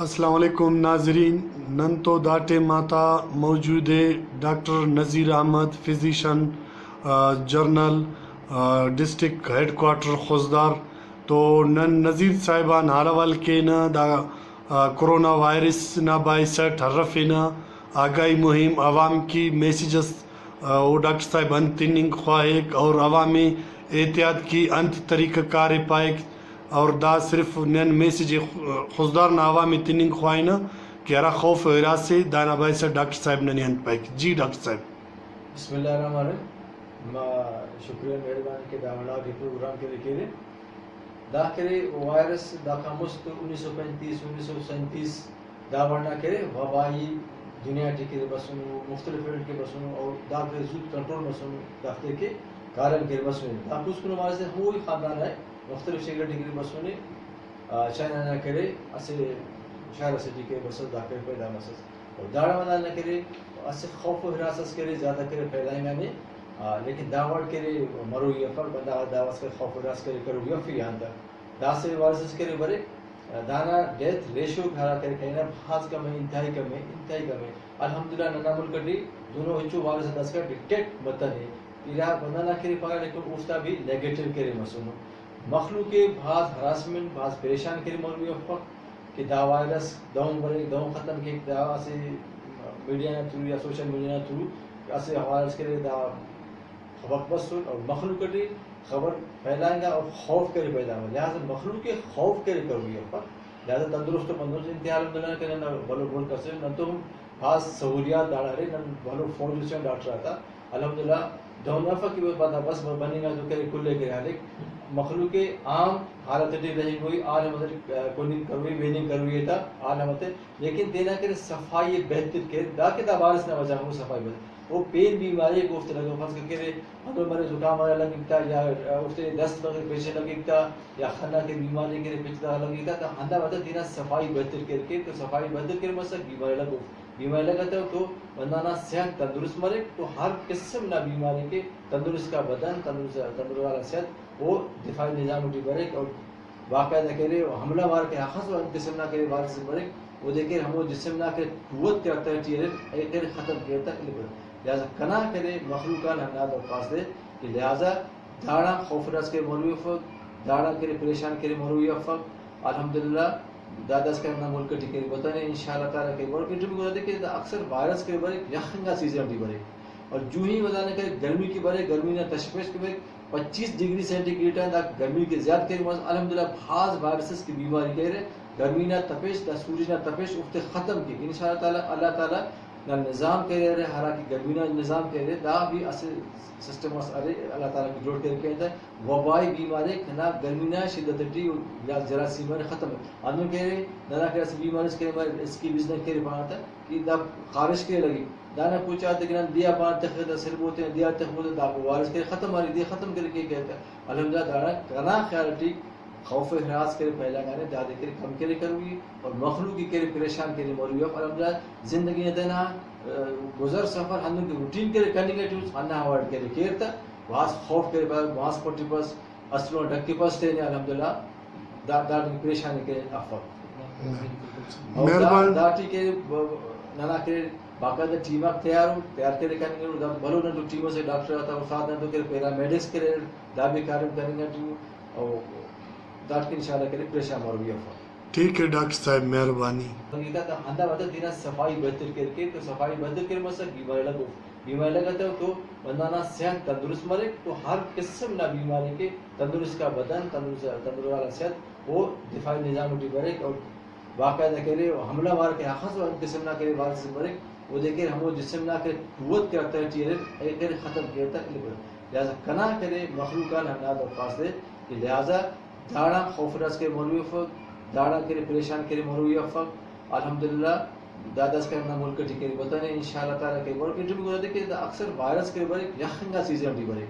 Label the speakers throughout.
Speaker 1: السلام علیکم ناظرین، نن تو داٹے ماتا موجود ہے doctor Nazir Ahmed physician general district headquarter Khuzdar. تو نن نذیر صاحبان حالوال کے نا دا کرونا وائرس نا باعث ٹھرف نا آگاہی مہم عوام کی میسیجز وہ ڈاکٹر صاحب انت تننگ خواہک اور عوامی احتیاط کی انت طریقہ کار پائک اور دا صرف نن میسیج خوزدار نا عوامی تننگ خواہنا کہ ارا خوف و ہراس سے دانا باعث ڈاکٹر صاحب نے انت پائک. جی ڈاکٹر صاحب.
Speaker 2: بسم اللہ الرحمن الرحیم. ما شکریہ مہربانی کہ داوڑا کے پروگرام کے لیے دا کرے وائرس دا کا مست 1935 1937 داوڑنا کرے وبائی دنیا کے بسنو مختلف فیلڈ کے بسنو اور دا کے زود کنٹرول مسنو دافتے کے کارن کے بسنو دا کچھ کو نماز سے ہوئی خاندان ہے مختلف شہر ڈگری بسوں نے چائنا نہ کرے اسے شہر سٹی کے بس داخل پیدا مسس اور داڑا مدار نہ کرے اسے خوف و حراست کرے زیادہ کرے پیدائیں میں لیکن داوڑ کرے مرو یا پر بندہ داوس کے خوف و حراست کرے کرو یا پھر یہاں تک دا سے وارث کرے برے دانا ڈیتھ ریشو کھارا کرے کہنا خاص کم ہے انتہائی کم ہے الحمدللہ ننا ملک دی دونوں ہچو وارث دس کا ڈکٹیٹ متن ہے ایرا بندہ نہ کرے پاگا لیکن افتا بھی نیگیٹو کرے مسونو مخلوق کے بعض ہراسمنٹ بعض پریشان کرے مولوی افق کہ دا وائرس داؤں برے داؤں ختم کے دا سے میڈیا نہ تھرو یا سوشل میڈیا نہ تھرو اسے وائرس کرے دا خبر بس اور مخلوق کے خبر پھیلائیں گا اور خوف کرے پیدا ہو لہٰذا مخلوق کے خوف کرے کروی افق لہٰذا تندرست انتہا الحمدللہ کرے نہ بھلو بول کر سے نہ تو خاص سہولیات داڑا رہے نہ بھلو فون سے ڈاکٹر آتا الحمدللہ داؤں افق کی بات بس بنی گا تو کرے کلے کے حالک مخلوق عام حالت رہی ہوئی عالم کونی کروی ویننگ کروی تھا عالمت لیکن دینا کرے صفائی بہتر کے دا کے دا وارث نہ وجہ ہو صفائی بہتر وہ پین بیماری گفت لگا فرض کرے اگر مرے زکام آنے لگتا یا افتے دست وغیرہ پیچھے لگتا یا خنا کے بیماری کے پیچھے لگتا تو ہندا وجہ دینا صفائی بہتر کر کے تو صفائی بہتر کر مسک بیماری لگاتا ہو تو بندہ صحت تندرست مرے تو ہر قسم نہ بیماری کے تندرست کا بدن تندرست والا صحت وہ دفاعی نظام اٹھی برے اور باقاعدہ کرے حملہ وار کے حقص و قسم نہ کرے وار سے برے وہ دیکھے ہم وہ جسم نہ کرے قوت کرتا ہے چیرے ختم کرتا ہے لہٰذا کنا کرے مخلوقان ہمنا درخواست دے کہ لہٰذا داڑا خوف رس کے مروی افق داڑا کرے پریشان کرے مروی افق الحمدللہ داداس کا اپنا ملک ٹھیک بتانے انشاءاللہ تعالیٰ کے بڑھ کے بتا دے کہ اکثر وائرس کے بارے یخنگا چیزیں ہم بڑے اور جو ہی بتانے کہ گرمی کی بارے گرمی نہ تشویش کے بارے 25 ڈگری سینٹی گریڈ تک گرمی کے زیادہ کے بعد الحمدللہ بعض وائرسز کی بیماری کہہ رہے گرمی نہ تپش دا سورج نہ تپش افتے ختم کی انشاءاللہ تعالیٰ اللہ تعالیٰ نہ نظام کہہ رہے حالانکہ گرمی نہ نظام کہہ رہے دا بھی اسے سسٹم اللہ تعالیٰ کی جوڑ کر کہتا ہے وبائی بیماری نہ گرمی نہ شدت ٹی یا جراثیم ختم ہے آدمی کہہ رہے نہ کہ ایسی بیماری کے بعد اس کی بزنس کہہ رہے پانا تھا کہ دا خارش کے لگی دانا پوچھا تھا کہ دیا پان تخت سر بوتے ہیں دیا تخت بوتے دا وارث کے ختم آ رہی دیا ختم کر کے کہتا ہے الحمدللہ دانا کنا خیال ٹھیک خوف و حراس کرے پہلا گانے دادے کرے کم کرے کروی اور مخلوقی کرے پریشان کرے موروی الحمدللہ زندگی نے دینا گزر سفر ہندو کی روٹین کرے کرنے کے ٹیوز ہنہ اوائڈ کرے کیرتا واس خوف کرے پاس واس پوٹی پاس اصلوں ڈکی پاس تینے الحمدللہ دا پریشانی کرے افق اور داٹی کے نانا کرے باقاعدہ ٹیمہ تیار کرے کرنے کے بھلو نہ تو ٹیموں سے ڈاکٹر آتا ہے ساتھ نہ تو کرے پیرامیڈکس کرے دا بھی کارم کرنے گا ٹیم اور داٹ کے انشاءاللہ کرے پریشان موروی افق.
Speaker 1: ٹھیک ہے ڈاکٹر صاحب مہربانی.
Speaker 2: ہندا وجہ دینا صفائی بہتر کر کے تو صفائی بہتر کر مسک بیماری لگاتا ہو تو بندہ نہ صحت تندرست مرے تو ہر قسم نہ بیماری کے تندرست کا بدن تندرست والا صحت وہ دفاعی نظام اٹھی برے اور باقاعدہ کرے حملہ وار کے حقص و قسم نہ کرے وار سے برے وہ دیکھے ہم وہ جسم نہ کرے قوت کرتا ہے چیرے ختم کرتا ہے لہٰذا کنا کرے مخلوقان ہمنا درخواست دے کہ لہٰذا داڑا خوف رس کے مولوی افق داڑا کرے پریشان کرے مروی افق الحمدللہ داداس کا اپنا ملک ٹھیک بتانے انشاءاللہ تعالیٰ کے بڑھ کے بتا دے کہ اکثر وائرس کے بارے یخنگا چیزیں ہم بڑے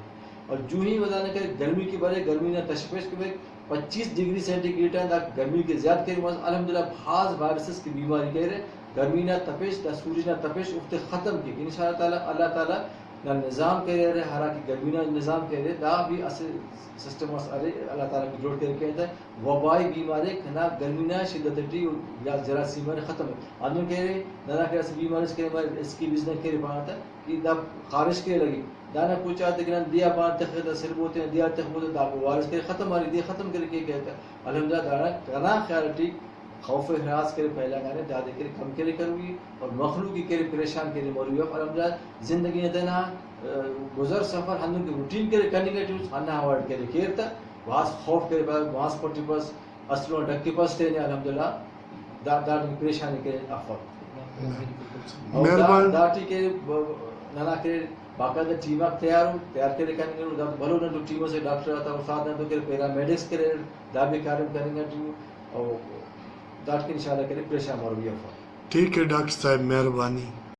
Speaker 2: اور جو ہی بتانے کہ گرمی کی بارے گرمی نہ تشویش کے بارے 25 ڈگری سینٹی گریڈ تک گرمی کے زیادہ کے بعد الحمدللہ بعض وائرسز کی بیماری کہہ رہے گرمی نہ تپش دا سورج نہ تپش افتے ختم کی انشاءاللہ تعالیٰ اللہ تعالیٰ نہ نظام کرے رہے ہرا کی گرمینا نظام کرے دا بھی اصل سسٹم اس ارے اللہ تعالیٰ کی جوڑ کر کے ہے وبائی بیماری کھنا گرمینا شدت ٹی یا جراثیم ختم انو کرے نہ کہ اس بیماری کے بعد اس کی بزنس کرے پاتا کہ دا خارج کے لگی دانا پوچھا تے کہ دیا بان تخدا سر بوتے دیا تخدا دا وارث کے ختم ماری دی ختم کر کے کہتا الحمدللہ دانا کنا خیال ٹی خوف احراز کرے پہلا گانے دادے کرے کم کرے کروی اور مخلوقی کرے پریشان کرے موری الحمدللہ زندگی نے دینا گزر سفر ہن کی روٹین کرے کرنے کے چوز ہنہ اوائڈ کرے کیرتا واس خوف کرے بعد واس پٹی پس اصلوں ڈکی پس تے الحمدللہ دا پریشانی کرے افق
Speaker 1: مہربان
Speaker 2: داٹی کے نانا کرے باقاعدہ ٹیم تیار کرے کرنے کے بھلو نہ تو ٹیموں سے ڈاکٹر آتا استاد نہ تو کرے پیرامیڈکس کرے دا بھی کارم کریں گے اور داٹ کے انشاءاللہ کرے پریشان اور بھی افق
Speaker 1: ٹھیک ہے ڈاکٹر صاحب مہربانی